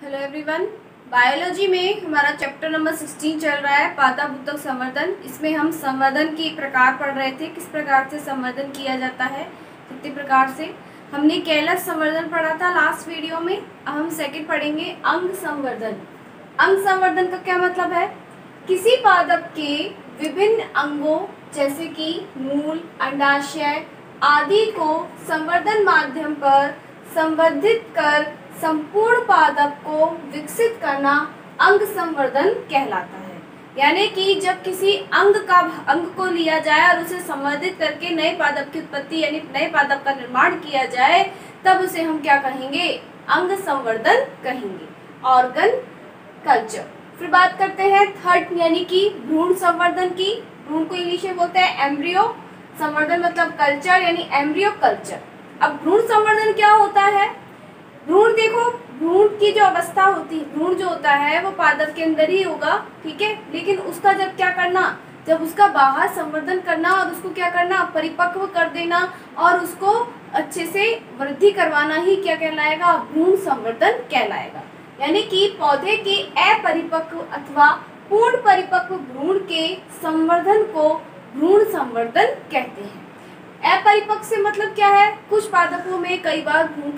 Hello everyone. Biology में हमारा chapter number 16 चल रहा है, पादप उत्तक संवर्धन। इसमें हम संवर्धन के प्रकार पढ़ रहे थे, किस प्रकार से संवर्धन किया जाता है, कितने प्रकार से। हमने कैलस संवर्धन पढ़ा था लास्ट वीडियो में। अब हम सेकंड पढ़ेंगे अंग संवर्धन। अंग संवर्धन का क्या मतलब है? किसी पादप के विभिन्न अंगों जैसे कि मूल, अंडाशय आदि को संवर्धन माध्यम पर संवर्धित कर संपूर्ण पादप को विकसित करना अंग संवर्धन कहलाता है। यानी कि जब किसी अंग को लिया जाए और उसे संवर्धित करके नए पादप की उत्पत्ति यानी नए पादप का निर्माण किया जाए, तब उसे हम क्या कहेंगे? अंग संवर्धन कहेंगे, ऑर्गन कल्चर। फिर बात करते हैं थर्ड यानी कि भ्रूण संवर्धन की। भ्रूण को इंग्लिश में बोलते हैं एम्ब्रियो, संवर्धन मतलब कल्चर यानी एम्ब्रियो कल्चर। अब भ्रूण संवर्धन क्या होता है? भ्रूण देखो, भ्रूण की जो अवस्था होती है, भ्रूण जो होता है वो पादप के अंदर ही होगा, ठीक है। लेकिन उसका जब क्या करना, जब उसका बाहर संवर्धन करना और उसको क्या करना, परिपक्व कर देना और उसको अच्छे से वृद्धि करवाना ही क्या कहलाएगा? भ्रूण संवर्धन कहलाएगा। यानी कि पौधे के अपरिपक्व अथवा पूर्ण परिपक्व भ्रूण के संवर्धन को भ्रूण संवर्धन कहते हैं। अपरिपक्व से मतलब क्या है? कुछ पादपों में कई बार भ्रूण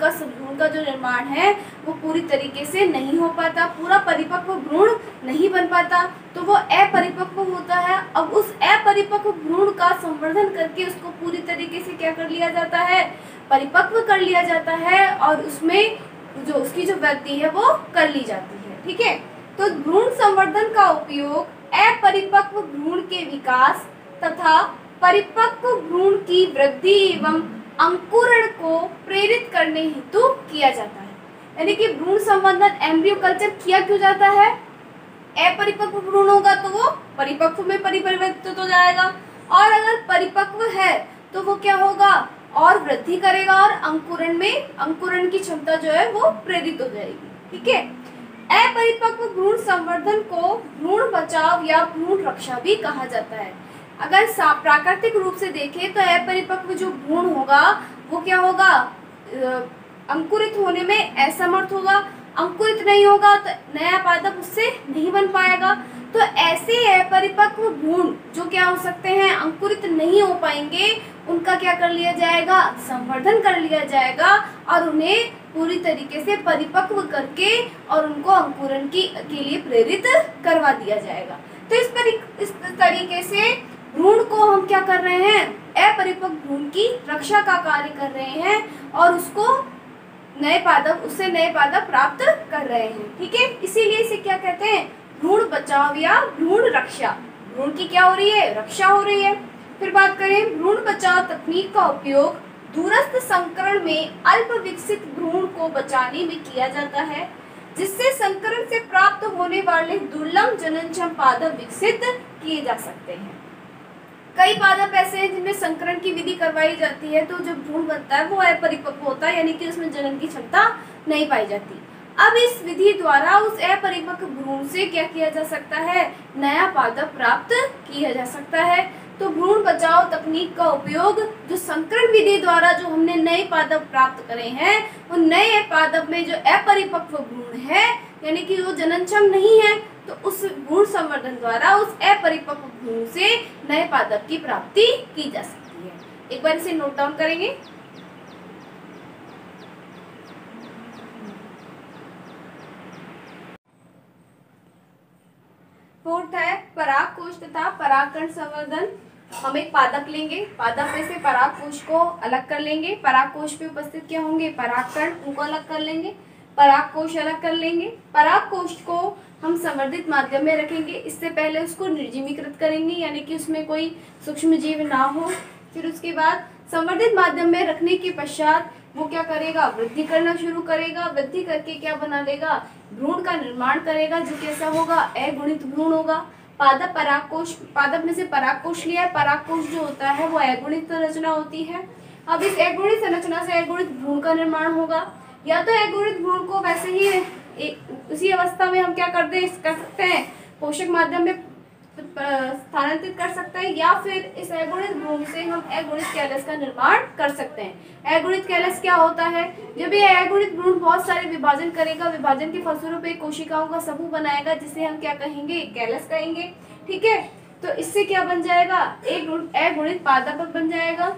का जो निर्माण है वो पूरी तरीके से नहीं हो पाता, पूरा परिपक्व भ्रूण नहीं बन पाता, तो वो अपरिपक्व होता है। अब उस अपरिपक्व भ्रूण का संवर्धन करके उसको पूरी तरीके से क्या कर लिया जाता है? परिपक्व कर लिया जाता है और उसमें जो उसकी जो वृद्धि है वो कर ली जाती है, ठीक है। तो भ्रूण संवर्धन का उपयोग अपरिपक्व भ्रूण के विकास तथा परिपक्व भ्रूण की वृद्धि एवं अंकुरण को प्रेरित करने हेतु किया जाता है। यानी कि भ्रूण संवर्धन एम्ब्रियो कल्चर किया क्यों जाता है? अपरिपक्व भ्रूण होगा तो वो परिपक्व में परिवर्तित हो जाएगा, और अगर परिपक्व है तो वो क्या होगा? और वृद्धि करेगा और अंकुरण की क्षमता जो है वो प्रेरित हो जाएगी, ठीक है। अपरिपक्व भ्रूण संवर्धन को भ्रूण बचाव या भ्रूण रक्षा भी कहा जाता है। अगर प्राकृतिक रूप से देखें तो अपरिपक्व जो भ्रूण होगा वो क्या होगा? अंकुरित होने में असमर्थ होगा, अंकुरित नहीं होगा तो नया पादप उससे नहीं बन पाएगा। तो ऐसे अपरिपक्व भ्रूण जो क्या हो सकते हैं? अंकुरित नहीं हो पाएंगे, उनका क्या कर लिया जाएगा? संवर्धन कर लिया जाएगा और उन्हें पूरी तरीके से परिपक्व करके और उनको अंकुरण के लिए प्रेरित करवा दिया जाएगा। तो इस तरीके से भ्रूण को हम क्या कर रहे हैं? अपरिपक्व भ्रूण की रक्षा का कार्य कर रहे हैं और उसको उससे नए पादप प्राप्त कर रहे हैं, ठीक है। इसीलिए इसे क्या कहते हैं? भ्रूण बचाव या भ्रूण रक्षा। भ्रूण की क्या हो रही है? रक्षा हो रही है। फिर बात करें भ्रूण बचाव तकनीक का उपयोग दूरस्थ संकरण में अल्प विकसित भ्रूण को बचाने में किया जाता है, जिससे संकरण से प्राप्त होने वाले दुर्लभ जननक्षम पादप विकसित किए जा सकते हैं। कई पादप ऐसे हैं जिनमें संकरण की विधि करवाई जाती है, तो जो भ्रूण बनता है वो अपरिपक्व होता है, यानी कि उसमें जनन की क्षमता नहीं पाई जाती। अब इस विधि द्वारा उस अपरिपक्व भ्रूण से क्या किया जा सकता है? नया पादप प्राप्त किया जा सकता है। तो भ्रूण बचाव तकनीक का उपयोग जो संकरण विधि द्वारा जो हमने नए पादप प्राप्त करे हैं, उन नए पादप में जो अपरिपक्व भ्रूण है यानी कि वो जननक्षम नहीं है, तो उस भ्रूण संवर्धन द्वारा उस अपरिपक्व भ्रूण से नए पादप की प्राप्ति की जा सकती है। एक बार इसे नोट डाउन करेंगे। फोर्थ है पराग कोश तथा परागकण संवर्धन। हम एक पादप लेंगे, पादप में से पराग कोश को अलग कर लेंगे, पराग कोश पे उपस्थित क्या होंगे? परागकण, उनको अलग कर लेंगे, पराग कोश अलग कर लेंगे। पराग कोश को हम संवर्धित माध्यम में रखेंगे, इससे पहले उसको निर्जीवीकृत करेंगे यानी कि उसमें कोई सूक्ष्म जीव ना हो। फिर उसके बाद संवर्धित माध्यम में रखने के पश्चात वो क्या करेगा? वृद्धि करना शुरू करेगा, वृद्धि करके क्या बना देगा? भ्रूण का निर्माण करेगा, जो कैसा होगा? अगुणित भ्रूण होगा। पादप में से परागकोश लिया है, परागकोश जो होता है वो अगुणित रचना होती है। अब इस अगुणित संरचना से अगुणित भ्रूण का निर्माण होगा, या तो अगुणित भ्रूण को वैसे ही उसी अवस्था में हम क्या कर सकते हैं? पोषक माध्यम में स्थानांतरित कर सकते हैं, या फिर इस अगुणित भ्रूण से हम अगुणित कैलस का निर्माण कर सकते हैं। अगुणित कैलस क्या होता है? जब ये अगुणित भ्रूण बहुत सारे विभाजन करेगा, विभाजन के फलस्वरूप एक कोशिकाओं का समूह बनाएगा, जिसे हम क्या कहेंगे? कैलस कहेंगे। ठीक है, तो इससे क्या बन जाएगा? एक अगुणित पादप बन जाएगा।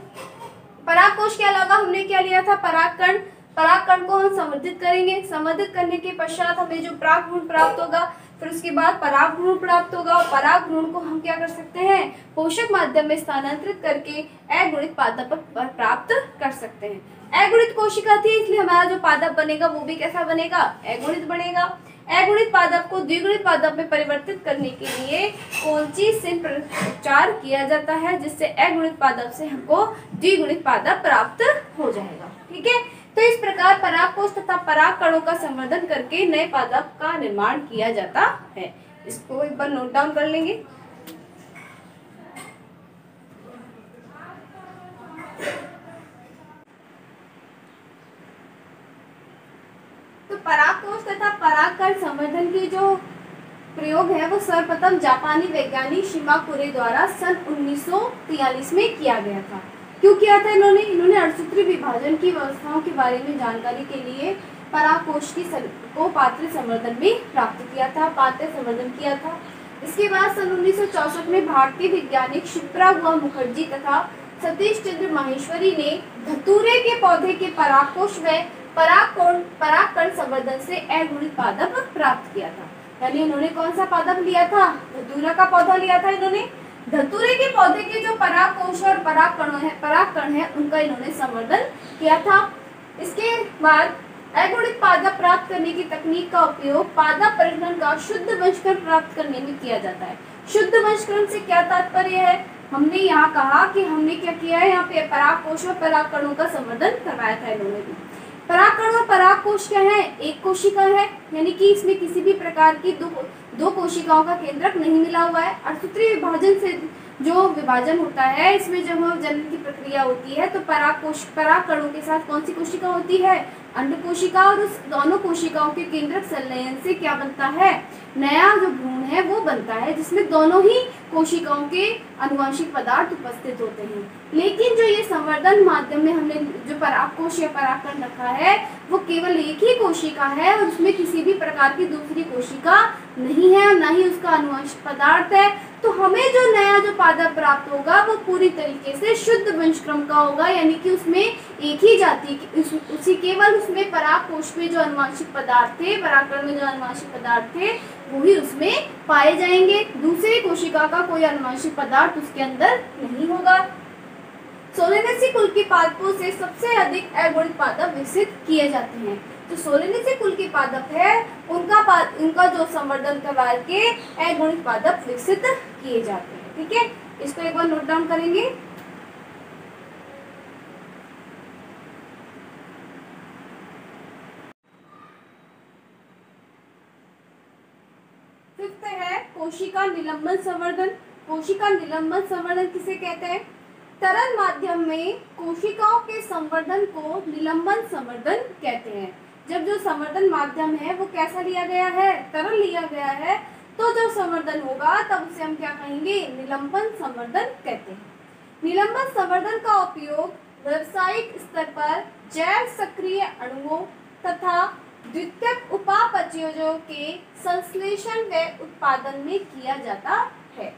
परागकोश के अलावा हमने क्या लिया था? परागकण। परागकण को हम संवर्धित करेंगे, संवर्धित करने के पश्चात हमें जो परागभ्रूण प्राप्त होगा, फिर उसके बाद परागभ्रूण प्राप्त होगा, और परागभ्रूण को हम क्या कर सकते हैं? पोषक माध्यम में स्थानांतरित करके अगुणित पादप प्राप्त कर सकते हैं। अगुणित कोशिका थी, इसलिए हमारा जो पादप बनेगा वो भी कैसा बनेगा? अगुणित बनेगा। अगुणित पादप को द्विगुणित पादप में परिवर्तित करने के लिए कोल्ची से उपचार किया जाता है, जिससे अगुणित पादप से हमको द्विगुणित पादप प्राप्त हो जाएगा। ठीक है, तो इस प्रकार परागकोश तथा परागकणों का संवर्धन करके नए पादप का निर्माण किया जाता है। इसको एक बार नोट डाउन कर लेंगे। तो परागकोश तथा परागकण संवर्धन की जो प्रयोग है वो सर्वप्रथम जापानी वैज्ञानिक शिमाकुरे द्वारा सन 1943 में किया गया था। क्यों किया था इन्होंने अणुसूत्री विभाजन की व्यवस्थाओं के बारे में जानकारी के लिए परागकोश को पात्र संवर्धन में प्राप्त किया था, पात्र संवर्धन किया था। इसके बाद सन 1964 में भारतीय वैज्ञानिक क्षिप्रा हुआ मुखर्जी तथा सतीश चंद्र माहेश्वरी ने धतूरे के पौधे के परागकोश व परागकण संवर्धन से अगुणित पादप प्राप्त किया था। यानी इन्होंने कौन सा पादप लिया था? धतूरा का पौधा लिया था इन्होंने। धतूरे के पौधे के जो परागकोश और परागकण है उनका इन्होंने संवर्धन किया था। इसके बाद अगुणित पादप प्राप्त करने की तकनीक का उपयोग पादप परिवर्तन का शुद्ध वंशक्रम प्राप्त करने में किया जाता है। शुद्ध वंशक्रम से क्या तात्पर्य है? हमने यहाँ कहा कि हमने क्या किया है, यहाँ पे परागकोश और परागकणों का संवर्धन करवाया था इन्होंने भी। परागकण और परागकोश क्या है? एक कोशिका है, यानी कि इसमें किसी भी प्रकार की दो कोशिकाओं का केंद्रक नहीं मिला हुआ है। अणुसूत्री विभाजन से जो विभाजन होता है, इसमें जब जनन की प्रक्रिया होती है तो परागकणों के साथ कौन सी कोशिका होती है? अंड कोशिका। और उस दोनों कोशिकाओं के केंद्रक संलयन से क्या बनता है? नया जो भ्रूण है वो बनता है, जिसमें दोनों ही कोशिकाओं के आनुवंशिक पदार्थ उपस्थित होते हैं। लेकिन जो ये संवर्धन माध्यम में हमने जो परागकोश या परागकण रखा है वो केवल एक ही कोशिका है, और उसमें किसी भी प्रकार की दूसरी कोशिका नहीं है, ना ही उसका आनुवंशिक पदार्थ है। तो हमें जो नया जो पादप प्राप्त होगा वो पूरी तरीके से शुद्ध वंशक्रम का होगा, यानी कि उसमें एक ही जाति उसी केवल उसमें परागकोश में जो आनुवंशिक पदार्थ थे, परागकण में जो आनुवंशिक पदार्थ थे वही उसमें पाए जाएंगे। दूसरी कोशिका का कोई आनुवंशिक पदार्थ उसके अंदर नहीं होगा। सोलेनेसी कुल के पादपों से सबसे अधिक अगुणित पादप विकसित किए जाते हैं। जो सोलेनेसी कुल के पादप है उनका जो संवर्धन करवा के अगुणित पादप विकसित किए जाते हैं। ठीक है, इसको एक बार नोट डाउन करेंगे। फिफ्थ है कोशिका निलंबन संवर्धन। कोशिका निलंबन संवर्धन किसे कहते हैं? तरल माध्यम में कोशिकाओं के संवर्धन को निलंबन संवर्धन कहते हैं। जब जो संवर्धन माध्यम है वो कैसा लिया गया है? तरल लिया गया है, तो जब संवर्धन होगा तब उसे हम क्या कहेंगे? निलंबन संवर्धन कहते हैं। निलंबन संवर्धन का उपयोग व्यावसायिक स्तर पर जैव सक्रिय अणुओं तथा द्वितीयक उपापचयों के संश्लेषण व उत्पादन में किया जाता है।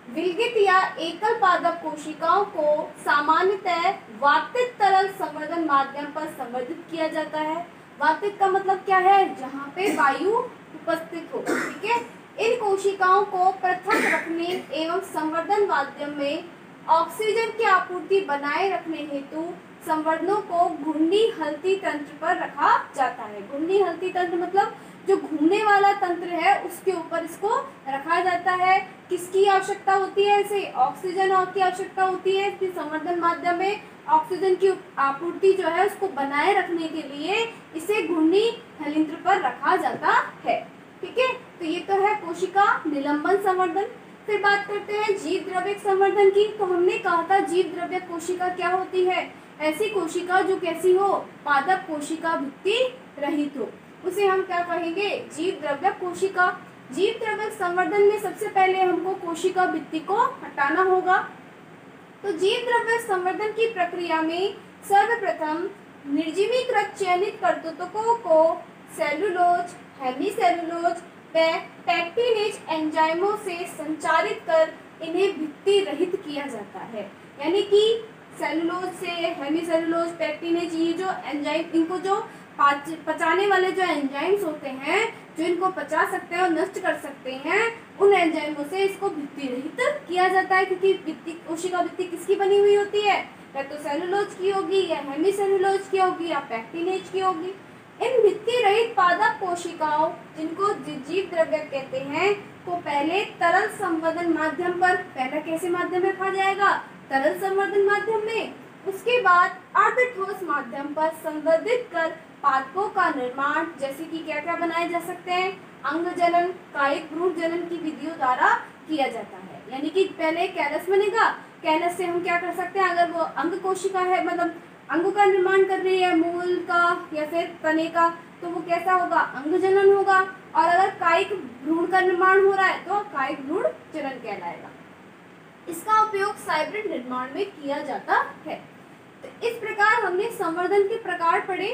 विलगित या एकल पादप कोशिकाओं को सामान्यतः वातित तरल संवर्धन माध्यम पर संवर्धित किया जाता है। वातित का मतलब क्या है? जहाँ पे वायु उपस्थित हो। ठीक है, इन कोशिकाओं को पृथक रखने एवं संवर्धन माध्यम में ऑक्सीजन की आपूर्ति बनाए रखने हेतु संवर्धनों को घूर्णी हल्ती तंत्र पर रखा जाता है। घूर्णी हल्ती तंत्र मतलब जो घूमने वाला तंत्र है उसके ऊपर इसको रखा जाता है। किसकी आवश्यकता होती है? इसे ऑक्सीजन की आवश्यकता होती है। इसके संवर्धन माध्यम में ऑक्सीजन की आपूर्ति जो है उसको बनाए रखने के लिए इसे घूर्णी हलिंत्र पर रखा जाता है। ठीक है, तो ये तो है कोशिका निलंबन संवर्धन। फिर बात करते हैं जीव द्रव्यक संवर्धन की। तो हमने कहा था जीव द्रव्यक कोशिका क्या होती है? ऐसी कोशिका जो कैसी हो? पादप कोशिका भित्ति रहित हो, उसे हम क्या कहेंगे? जीव द्रव्यक कोशिका। जीव द्रव्य संवर्धन में सबसे पहले हमको कोशिका भित्ति को हटाना होगा। तो जीव द्रव्य संवर्धन की प्रक्रिया में सर्वप्रथम निर्जीवीकृत चयनित कर्तृत्वकों को सेलुलोज, हेमीसेलुलोज व पैक्टिनेज एंजाइमों से संचारित कर इन्हें भित्ति रहित किया जाता है। यानी कि सेलुलोज से हेमीसेलुलोज, पैक्टिनेज, ये जो एंजाइम, इनको जो पचाने वाले जो एंजाइम्स होते हैं, जो इनको पचा सकते हैं और नष्ट कर सकते हैं, उन एंजाइमों से इसको भित्ति रहित किया जाता है। क्योंकि भित्ति, कोशिका भित्ति किसकी बनी हुई होती है? या तो सेलुलोज की होगी, या हेमीसेलुलोज की होगी, या पैक्टिनेज की होगी। इन भित्ति रहित पादप कोशिकाओं, जिनको जीव द्रव्य कहते हैं, को पहले तरल संवर्धन माध्यम पर, पहला कैसे माध्यम में रखा जाएगा? तरल संवर्धन माध्यम में। उसके बाद अर्धठोस माध्यम पर संवर्धित कर पादपों का निर्माण, जैसे कि क्या क्या बनाए जा सकते हैं? अंग जनन, कायिक भ्रूण जनन की विधियों द्वारा किया जाता है। यानी कि पहले कैलस बनेगा, कैलस से हम क्या कर सकते हैं? अगर वो अंग कोशिका है, मतलब अंग का निर्माण कर रही है, मूल का या फिर तने का, तो वो कैसा होगा? अंग जनन होगा। और अगर कायिक भ्रूण का निर्माण हो रहा है तो कायिक भ्रूण जनन कहलाएगा। इसका उपयोग साइब्रिड निर्माण में किया जाता है। तो इस प्रकार हमने संवर्धन के प्रकार पढ़े।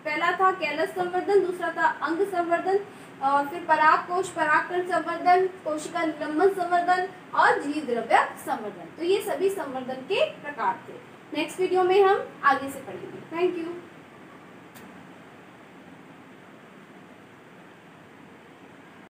पहला था कैलस संवर्धन, दूसरा था अंग संवर्धन, फिर परागकोश परागकण संवर्धन, कोशिका निलंबन संवर्धन और जीव द्रव्य संवर्धन। तो ये सभी संवर्धन के प्रकार थे। नेक्स्ट वीडियो में हम आगे से पढ़ेंगे। Thank you.